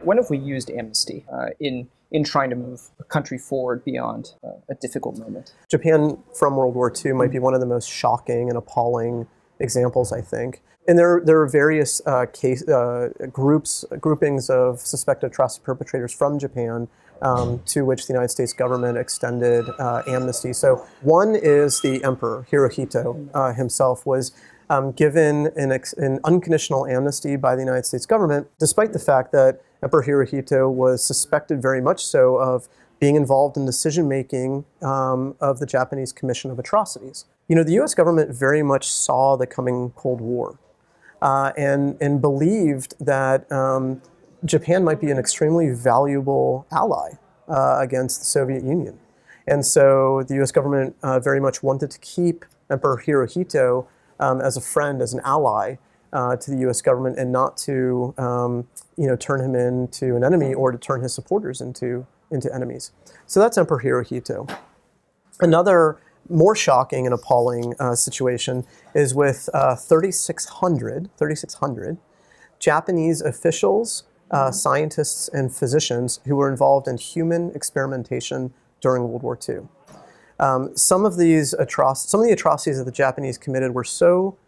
when have we used amnesty in trying to move a country forward beyond a difficult moment? Japan from World War II might be one of the most shocking and appalling examples, I think. And there are various groupings of suspected atrocity perpetrators from Japan to which the United States government extended amnesty. So one is the Emperor Hirohito himself was given an unconditional amnesty by the United States government, despite the fact that Emperor Hirohito was suspected very much so of being involved in decision-making of the Japanese Commission of Atrocities. You know, the U.S. government very much saw the coming Cold War and believed that Japan might be an extremely valuable ally against the Soviet Union. And so the U.S. government very much wanted to keep Emperor Hirohito as a friend, as an ally to the U.S. government, and not to turn him into an enemy or to turn his supporters into enemies. So that's Emperor Hirohito. Another more shocking and appalling situation is with 3,600 Japanese officials, scientists, and physicians who were involved in human experimentation during World War II. Some of the atrocities that the Japanese committed were so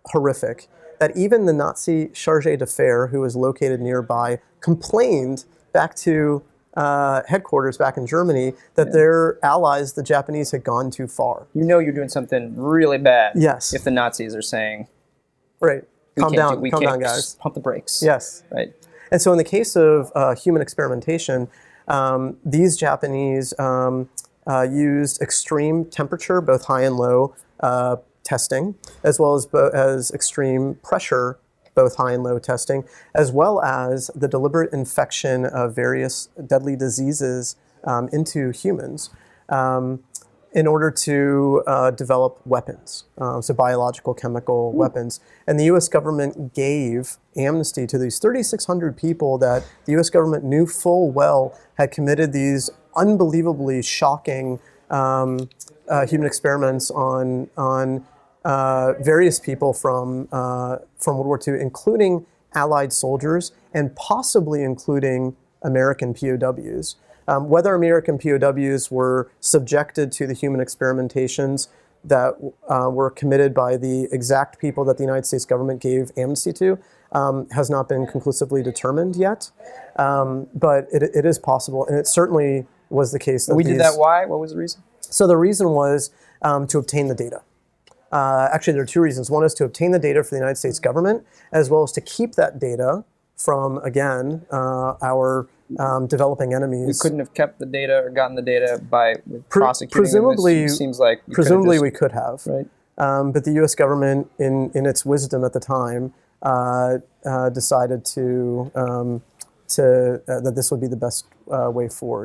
horrific that even the Nazi chargé d'affaires, who was located nearby, complained back to headquarters back in Germany that their allies, the Japanese, had gone too far. You know you're doing something really bad. Yes. If the Nazis are saying, right, calm down, guys. Pump the brakes. Yes. Right. And so in the case of human experimentation, these Japanese used extreme temperature, both high and low testing, as well as extreme pressure, both high and low testing, as well as the deliberate infection of various deadly diseases into humans in order to develop weapons, so biological, chemical weapons. And the U.S. government gave amnesty to these 3,600 people that the U.S. government knew full well had committed these unbelievably shocking human experiments on various people from World War II, including Allied soldiers and possibly including American POWs. Whether American POWs were subjected to the human experimentations that were committed by the exact people that the United States government gave amnesty to has not been conclusively determined yet. But it is possible, and it certainly was the case. We did that. Why? What was the reason? So the reason was to obtain the data. Actually, there are two reasons. One is to obtain the data for the United States government, as well as to keep that data from, again, our developing enemies. We couldn't have kept the data or gotten the data by prosecuting presumably, them. It seems like presumably we could have. Right. But the U.S. government, in its wisdom at the time, decided that this would be the best way forward.